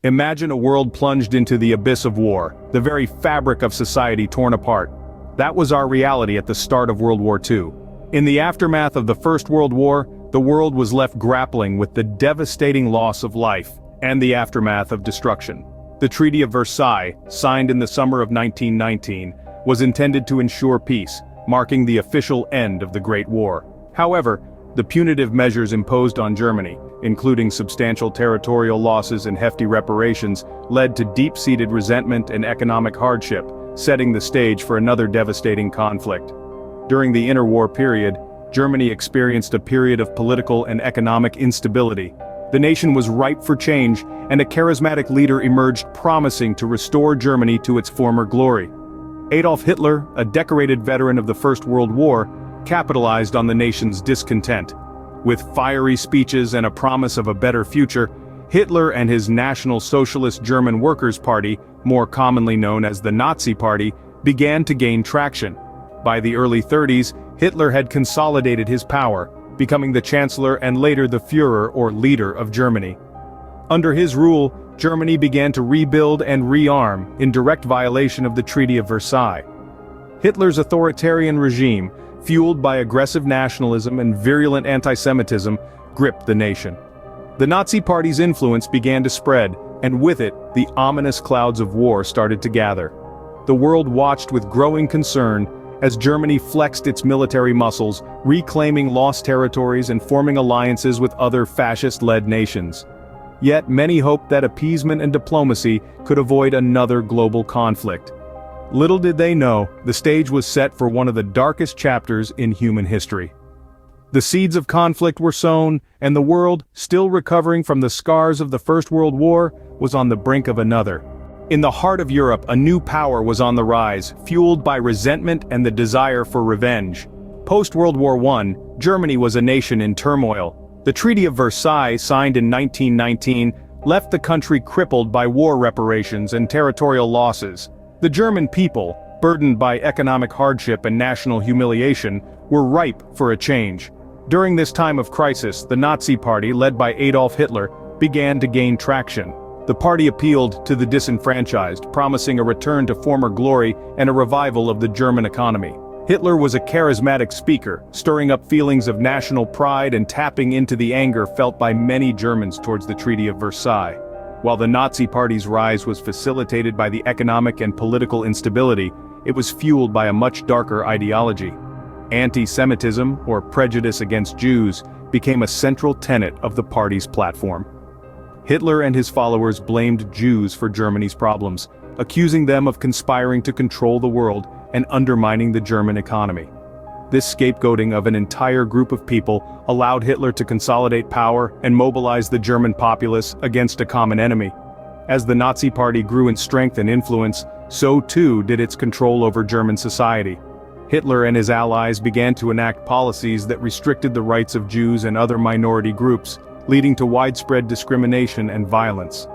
Imagine a world plunged into the abyss of war, the very fabric of society torn apart. That was our reality at the start of World War II. In the aftermath of the First World War, the world was left grappling with the devastating loss of life and the aftermath of destruction. The Treaty of Versailles, signed in the summer of 1919, was intended to ensure peace, marking the official end of the Great War. However, the punitive measures imposed on Germany, including substantial territorial losses and hefty reparations, led to deep-seated resentment and economic hardship, setting the stage for another devastating conflict. During the interwar period, Germany experienced a period of political and economic instability. The nation was ripe for change, and a charismatic leader emerged promising to restore Germany to its former glory. Adolf Hitler, a decorated veteran of the First World War, capitalized on the nation's discontent. With fiery speeches and a promise of a better future, Hitler and his National Socialist German Workers' Party, more commonly known as the Nazi Party, began to gain traction. By the early 30s, Hitler had consolidated his power, becoming the Chancellor and later the Führer or leader of Germany. Under his rule, Germany began to rebuild and rearm, in direct violation of the Treaty of Versailles. Hitler's authoritarian regime, fueled by aggressive nationalism and virulent anti-Semitism, gripped the nation. The Nazi Party's influence began to spread, and with it, the ominous clouds of war started to gather. The world watched with growing concern as Germany flexed its military muscles, reclaiming lost territories and forming alliances with other fascist-led nations. Yet many hoped that appeasement and diplomacy could avoid another global conflict. Little did they know, the stage was set for one of the darkest chapters in human history. The seeds of conflict were sown, and the world, still recovering from the scars of the First World War, was on the brink of another. In the heart of Europe, a new power was on the rise, fueled by resentment and the desire for revenge. Post-World War I, Germany was a nation in turmoil. The Treaty of Versailles, signed in 1919, left the country crippled by war reparations and territorial losses. The German people, burdened by economic hardship and national humiliation, were ripe for a change. During this time of crisis, the Nazi Party, led by Adolf Hitler, began to gain traction. The party appealed to the disenfranchised, promising a return to former glory and a revival of the German economy. Hitler was a charismatic speaker, stirring up feelings of national pride and tapping into the anger felt by many Germans towards the Treaty of Versailles. While the Nazi Party's rise was facilitated by the economic and political instability, it was fueled by a much darker ideology. Anti-Semitism, or prejudice against Jews, became a central tenet of the party's platform. Hitler and his followers blamed Jews for Germany's problems, accusing them of conspiring to control the world and undermining the German economy. This scapegoating of an entire group of people allowed Hitler to consolidate power and mobilize the German populace against a common enemy. As the Nazi Party grew in strength and influence, so too did its control over German society. Hitler and his allies began to enact policies that restricted the rights of Jews and other minority groups, leading to widespread discrimination and violence.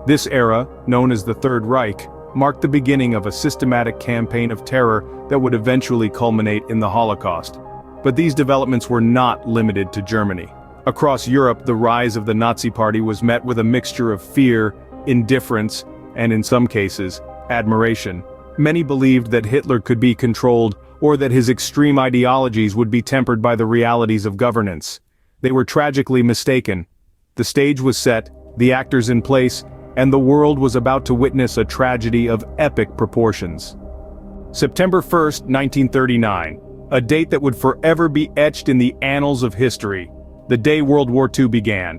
This era, known as the Third Reich, marked the beginning of a systematic campaign of terror that would eventually culminate in the Holocaust. But these developments were not limited to Germany. Across Europe, the rise of the Nazi Party was met with a mixture of fear, indifference, and in some cases, admiration. Many believed that Hitler could be controlled, or that his extreme ideologies would be tempered by the realities of governance. They were tragically mistaken. The stage was set, the actors in place, and the world was about to witness a tragedy of epic proportions. September 1st, 1939, a date that would forever be etched in the annals of history, the day World War II began.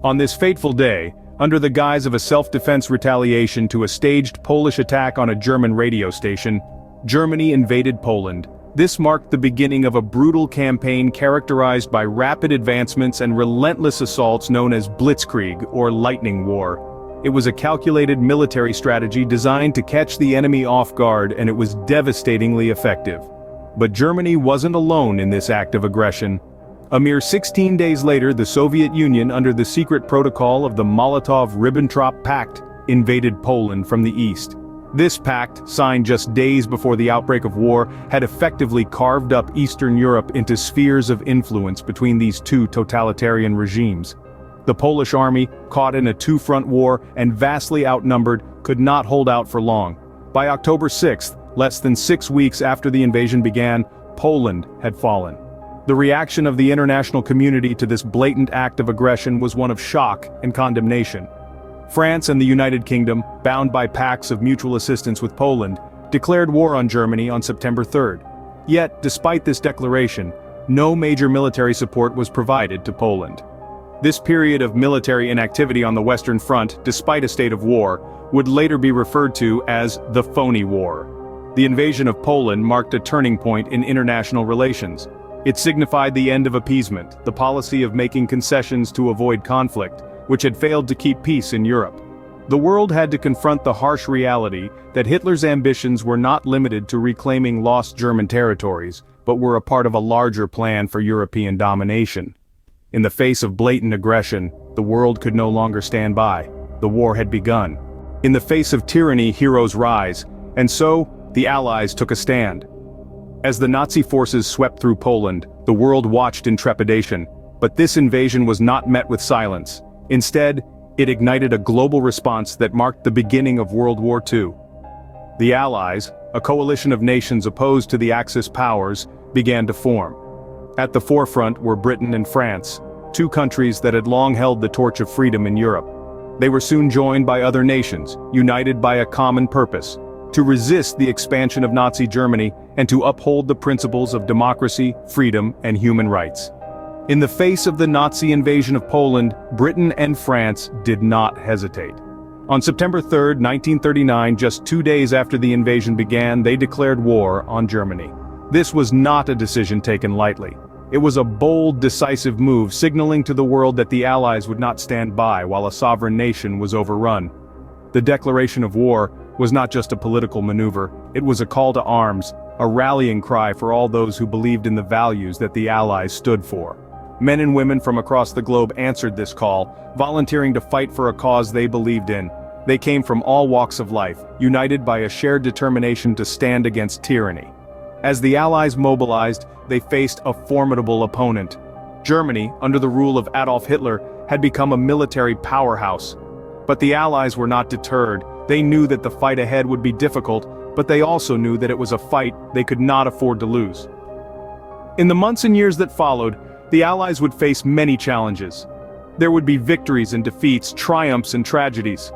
On this fateful day, under the guise of a self-defense retaliation to a staged Polish attack on a German radio station, Germany invaded Poland. This marked the beginning of a brutal campaign characterized by rapid advancements and relentless assaults known as Blitzkrieg, or Lightning War. It was a calculated military strategy designed to catch the enemy off guard, and it was devastatingly effective. But Germany wasn't alone in this act of aggression. A mere 16 days later, the Soviet Union, under the secret protocol of the Molotov-Ribbentrop Pact, invaded Poland from the east. This pact, signed just days before the outbreak of war, had effectively carved up Eastern Europe into spheres of influence between these two totalitarian regimes. The Polish army, caught in a two-front war and vastly outnumbered, could not hold out for long. By October 6th, less than 6 weeks after the invasion began, Poland had fallen. The reaction of the international community to this blatant act of aggression was one of shock and condemnation. France and the United Kingdom, bound by pacts of mutual assistance with Poland, declared war on Germany on September 3rd. Yet, despite this declaration, no major military support was provided to Poland. This period of military inactivity on the Western Front, despite a state of war, would later be referred to as the Phony War. The invasion of Poland marked a turning point in international relations. It signified the end of appeasement, the policy of making concessions to avoid conflict, which had failed to keep peace in Europe. The world had to confront the harsh reality that Hitler's ambitions were not limited to reclaiming lost German territories, but were a part of a larger plan for European domination. In the face of blatant aggression, the world could no longer stand by. The war had begun. In the face of tyranny, heroes rise, and so, the Allies took a stand. As the Nazi forces swept through Poland, the world watched in trepidation, but this invasion was not met with silence. Instead, it ignited a global response that marked the beginning of World War II. The Allies, a coalition of nations opposed to the Axis powers, began to form. At the forefront were Britain and France, two countries that had long held the torch of freedom in Europe. They were soon joined by other nations, united by a common purpose: to resist the expansion of Nazi Germany and to uphold the principles of democracy, freedom, and human rights. In the face of the Nazi invasion of Poland, Britain and France did not hesitate. On September 3, 1939, just 2 days after the invasion began, they declared war on Germany. This was not a decision taken lightly. It was a bold, decisive move, signaling to the world that the Allies would not stand by while a sovereign nation was overrun. The declaration of war was not just a political maneuver, it was a call to arms, a rallying cry for all those who believed in the values that the Allies stood for. Men and women from across the globe answered this call, volunteering to fight for a cause they believed in. They came from all walks of life, united by a shared determination to stand against tyranny. As the Allies mobilized, they faced a formidable opponent. Germany, under the rule of Adolf Hitler, had become a military powerhouse. But the Allies were not deterred. They knew that the fight ahead would be difficult, but they also knew that it was a fight they could not afford to lose. In the months and years that followed, the Allies would face many challenges. There would be victories and defeats, triumphs and tragedies.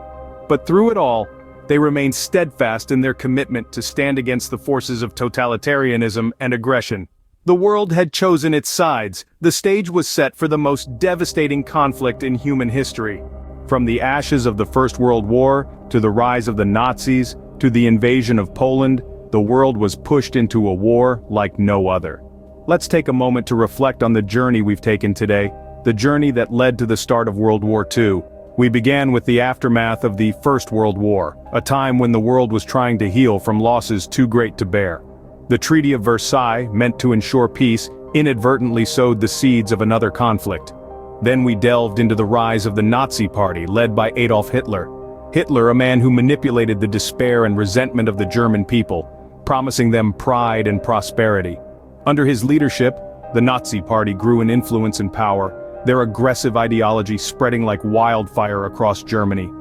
But through it all, they remained steadfast in their commitment to stand against the forces of totalitarianism and aggression. The world had chosen its sides. The stage was set for the most devastating conflict in human history. From the ashes of the First World War, to the rise of the Nazis, to the invasion of Poland, the world was pushed into a war like no other. Let's take a moment to reflect on the journey we've taken today, the journey that led to the start of World War II. We began with the aftermath of the First World War, a time when the world was trying to heal from losses too great to bear. The Treaty of Versailles, meant to ensure peace, inadvertently sowed the seeds of another conflict. Then we delved into the rise of the Nazi Party, led by Adolf Hitler. Hitler, a man who manipulated the despair and resentment of the German people, promising them pride and prosperity. Under his leadership, the Nazi Party grew in influence and power, their aggressive ideology spreading like wildfire across Germany.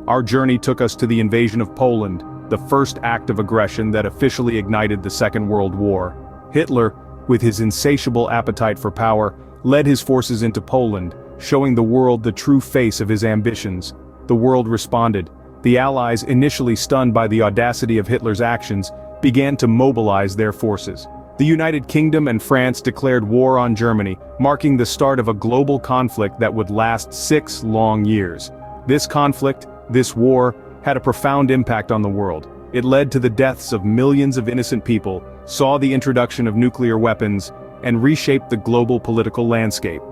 Our journey took us to the invasion of Poland, the first act of aggression that officially ignited the Second World War. Hitler, with his insatiable appetite for power, led his forces into Poland, showing the world the true face of his ambitions. The world responded. The Allies, initially stunned by the audacity of Hitler's actions, began to mobilize their forces. The United Kingdom and France declared war on Germany, marking the start of a global conflict that would last 6 long years. This conflict, this war, had a profound impact on the world. It led to the deaths of millions of innocent people, saw the introduction of nuclear weapons, and reshaped the global political landscape.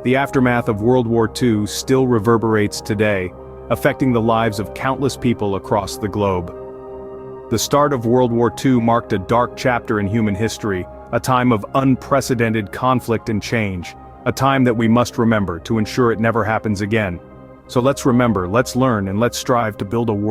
The aftermath of World War II still reverberates today, affecting the lives of countless people across the globe. The start of World War II marked a dark chapter in human history, a time of unprecedented conflict and change, a time that we must remember to ensure it never happens again. So let's remember, let's learn, and let's strive to build a world